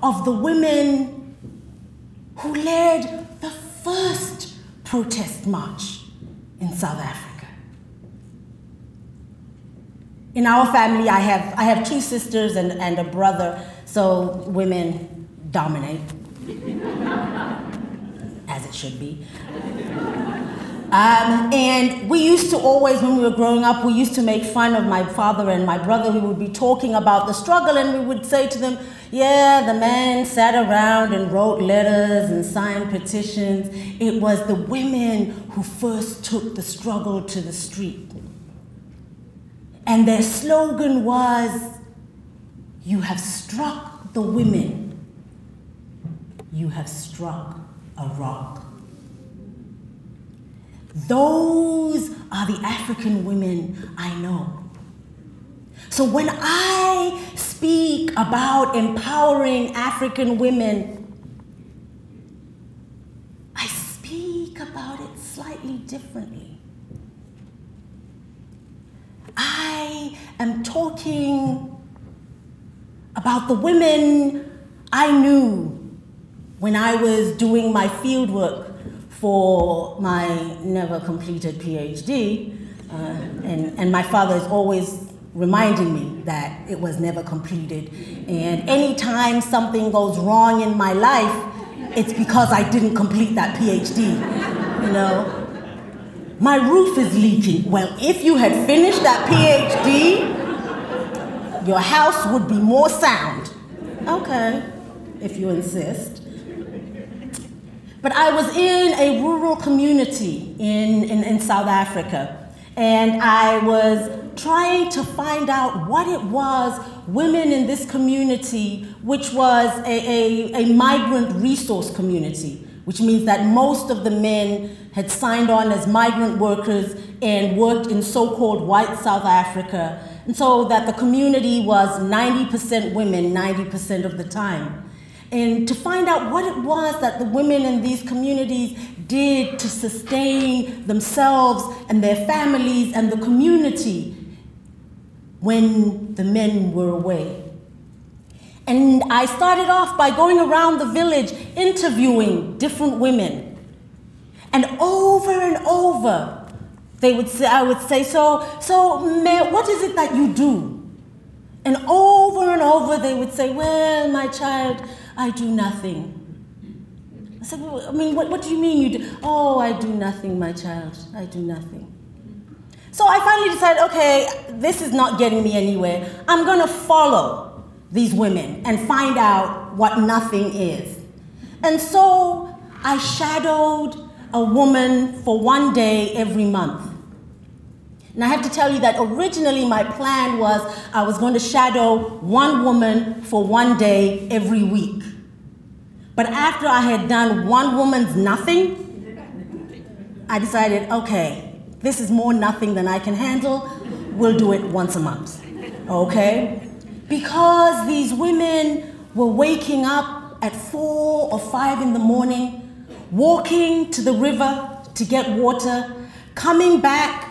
of the women who led the first protest march in South Africa. In our family, I have two sisters and a brother, so women dominate, as it should be. And we used to always, when we were growing up, we used to make fun of my father and my brother. We would be talking about the struggle, and we would say to them, yeah, the men sat around and wrote letters and signed petitions. It was the women who first took the struggle to the street. And their slogan was, you have struck the women, you have struck a rock. Those are the African women I know. So when I speak about empowering African women, I speak about it slightly differently. I am talking about the women I knew when I was doing my field work for my never completed PhD, and my father is always reminding me that it was never completed. And anytime something goes wrong in my life, it's because I didn't complete that PhD, you know? My roof is leaking. Well, if you had finished that PhD, your house would be more sound. Okay, if you insist. But I was in a rural community in South Africa, and I was trying to find out what it was women in this community, which was a migrant resource community, which means that most of the men had signed on as migrant workers and worked in so-called white South Africa, and so that the community was 90% women 90% of the time. And to find out what it was that the women in these communities did to sustain themselves and their families and the community when the men were away. And I started off by going around the village interviewing different women. And over, I would say, so Mayor, what is it that you do? And over, they would say, well, my child, I do nothing. I said, well, I mean, what do you mean you do? Oh, I do nothing, my child. I do nothing. So I finally decided, okay, this is not getting me anywhere. I'm going to follow these women and find out what nothing is. And so I shadowed a woman for one day every month. And I have to tell you that originally my plan was I was going to shadow one woman for one day every week. But after I had done one woman's nothing, I decided, okay, this is more nothing than I can handle. We'll do it once a month, okay? Because these women were waking up at 4 or 5 in the morning, walking to the river to get water, coming back,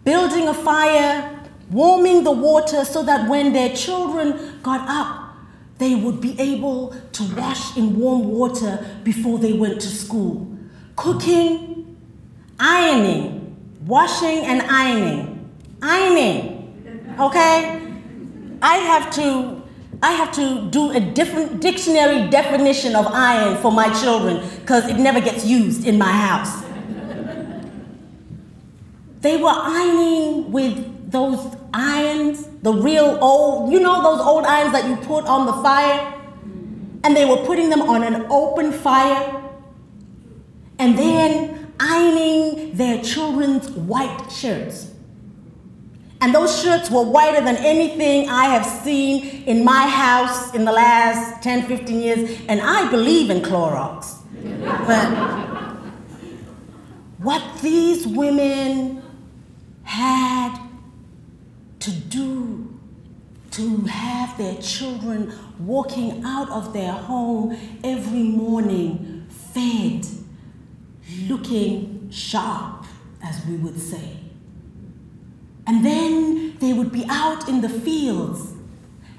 building a fire, warming the water so that when their children got up, they would be able to wash in warm water before they went to school. Cooking, ironing, washing and ironing. Ironing, okay? I have to do a different dictionary definition of iron for my children because it never gets used in my house. They were ironing with those irons, the real old, you know those old irons that you put on the fire? And they were putting them on an open fire and then ironing their children's white shirts. And those shirts were whiter than anything I have seen in my house in the last 10, 15 years, and I believe in Clorox. But what these women had to do to have their children walking out of their home every morning, fed, looking sharp, as we would say. And then they would be out in the fields,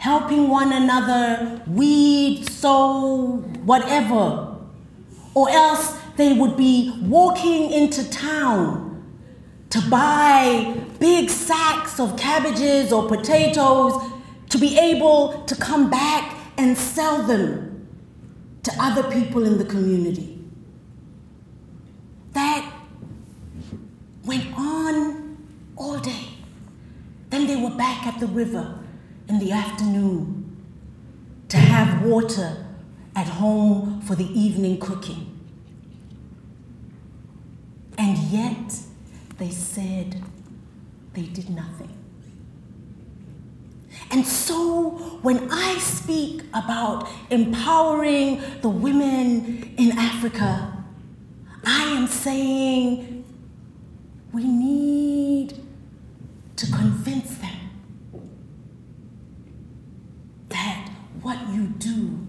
helping one another, weed, sow, whatever. Or else they would be walking into town to buy big sacks of cabbages or potatoes to be able to come back and sell them to other people in the community. That went on all day. Then they were back at the river in the afternoon to have water at home for the evening cooking. And yet, they said they did nothing. And so, when I speak about empowering the women in Africa, I am saying we need to convince them that what you do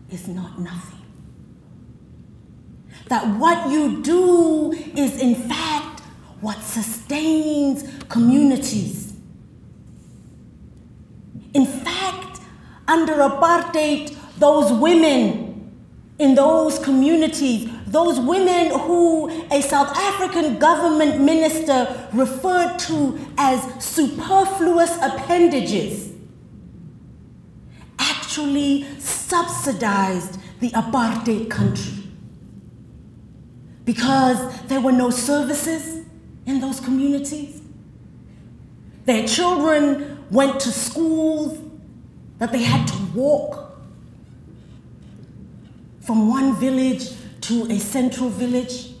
is not nothing. That what you do is in fact what sustains communities. In fact, under apartheid, those women in those communities, those women who a South African government minister referred to as superfluous appendages, actually subsidized the apartheid country. Because there were no services in those communities. Their children went to schools that they had to walk from one village to a central village.